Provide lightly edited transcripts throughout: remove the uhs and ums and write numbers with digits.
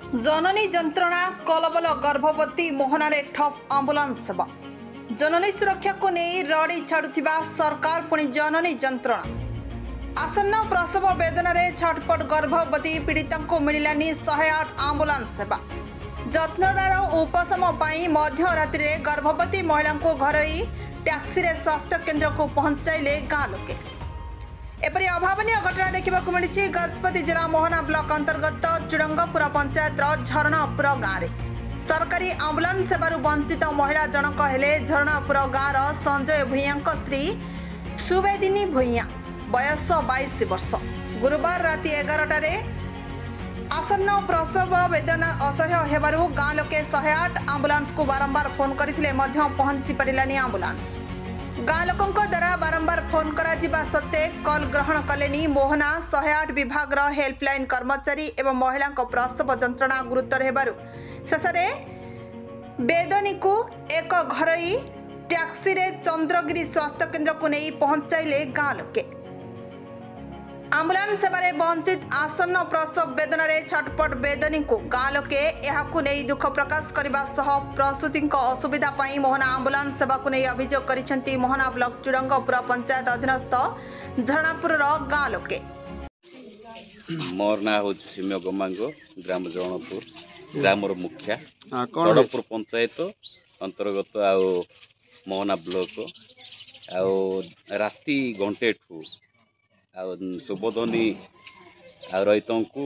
जननी जंत्रणा कलबल गर्भवती मोहनारे ठप आंबुलांस सेवा। जननी सुरक्षा को नहीं रड़ी छाड़ुथिबा सरकार पुणी जननी जंत्रणा। आसन्न प्रसव वेदन छटपट गर्भवती पीड़िता को मिलानी 108 आंबुलांस सेवा। जत्नदार उपशम पाई मध्य राति रे गर्भवती महिला को घरोई टैक्सी रे स्वास्थ्य केन्द्र को पहुंचाइले गाँ लोके। एपरी अभावनीय घटना देखा मिली गजपति जिला मोहना ब्लॉक अंतर्गत चुड़ंगपुर पंचायत झरणापुर गाँव में सरकारी आंबुलांस सेवार वंचित महिला जनक हेले झरणापुर गाँव संजय भूया स्त्री सुवेदिनी भूया बयस 22 वर्ष। गुरुवार राति 11टारे आसन्न प्रसव वेदना असह्य हेबारु गाँ लोके 108 आंबुलांस को बारंबार फोन करथिले मध्य पहुंची परिलानी आंबुलांस। गाँ लोकों द्वारा बारंबार फोन करा जिबा सत्ते कॉल ग्रहण कलेनी मोहना 108 विभाग हेल्पलाइन कर्मचारी एवं महिला प्रसव जंत्रणा गुरुतर हेबारु शेषे वेदनी को एक घरोई टैक्सी रे चंद्रगिरी स्वास्थ्य केन्द्र को नहीं पहुंचाइले गाँ लोके। आंबुलांस सेवारे वंचित आसन्न प्रसव वेदन छटपट वेदनी को गाँ लोके यहाकु नहीं दुख प्रकाश करने सह प्रसूति असुविधा पाई मोहना आंबुलांस सेवा को नहीं अभियोग करिसेंती मोहना ब्लॉक चुड़ंगपुर पंचायत अधीनस्थ झरणापुर गाँ लोके। मोर ना हो सिम्य गमांगो ग्राम जौनपुर ग्रामर मुखिया चुड़ंगपुर पंचायत अंतर्गत आओ मोहना ब्लॉक आओ राति घंटे ठू सुबोधनी रईत को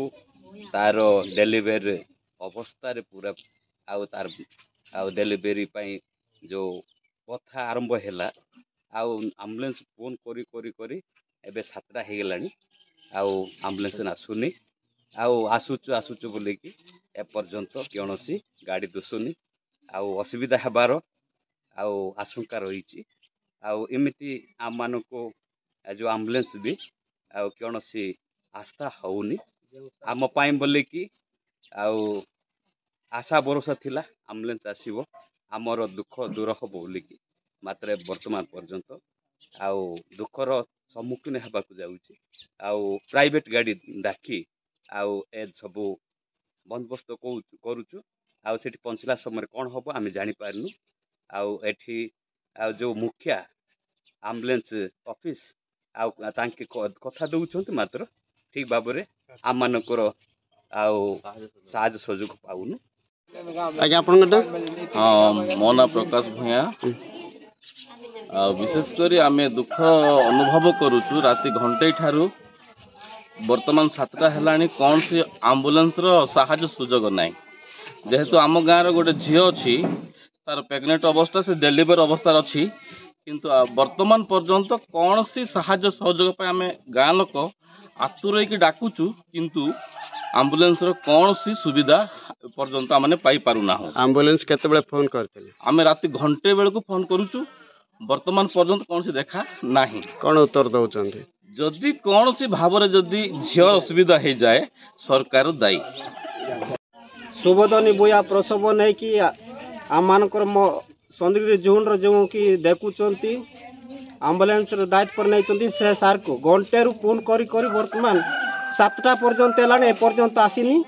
तार डेलीवरी अवस्था पूरा तार डेलीवरी जो कथा आरंभ है आम्बुलेंस फोन करी करी करी एबे 7टा हो गला आम्बुलेंस आसुनी आसुचु आसुचु बोलिकी एपर्यंत कौन गाड़ी दुसुनी असुविधा हेबार आशंका रही एमती आम मान को जो आम्बुलेंस भी कौन आस्था होनी आम बोलिकी आशा भरोसा थिला आम्बुलेंस आसीबो आमर दुख दूर हम बोलिकी मात्र वर्तमान पर्यंत दुखर सम्मुखीन होगाकू जाऊँगी प्राइवेट गाड़ी डाकी ए सबू बंदोबस्त करुचु सेठी पहुँचला समय कौन हम आम जापारू एठी जो मुखिया आम्बुलेंस ऑफिस तांके कथा दौरान मात्र ठीक भाव में आम मानकर साहय सहयोग पाऊनु। हाँ मो ना प्रकाश भूया विशेषकर आम दुख अनुभव करुचु राति घंटे ठारू वर्तमान 7टा है कौन सी आम्बुलांस साहय सुजोग नाई जेहेतु आम गाँव गोटे झी अच्छी तार प्रेग्नेंट अवस्था से डेलीवरी अवस्था अच्छी किंतु वर्तमान पर्यंत कौन सी साहाय्य सहयोग आम गाँ लोक आतुर डाकुचु किंतु आम्बुलेंस कौन सी सुविधा पर्यंत आम पाई पारुना। आम्बुलेंस केते फोन करते आम राति घंटे बेलू फोन करुचु वर्तमान पर्यंत कौन सी देखा नहीं। कौन उत्तर दौरान जदि कौन सी भाव में जदि झील असुविधा हो जाए सरकार दायी। सुबोधनी बुया प्रसव नहीं कि आम मानकर चंद्रगिरी जोन जो कि देखुंती आम्बुलेंस दायित्व पर नहीं से सार को घंटे फोन करी करी वर्तमान 7टा पर्यंत है एपर्यंत आसीनी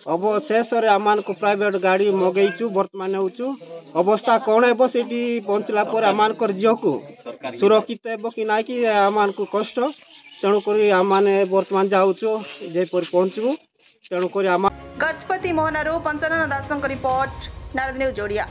अब शेष आम को प्राइवेट गाड़ी मगेचु वर्तमान होचु अवस्था कौन है से पहुँचला आम झील को सुरक्षित है कि ना कि आम को कष्ट तेणुक आम वर्तमान जाऊँ जेपर पहुँचू तेणुक आम। गजपति मोहनारू पंचानन दास रिपोर्ट नारद न्यूज ओडिया।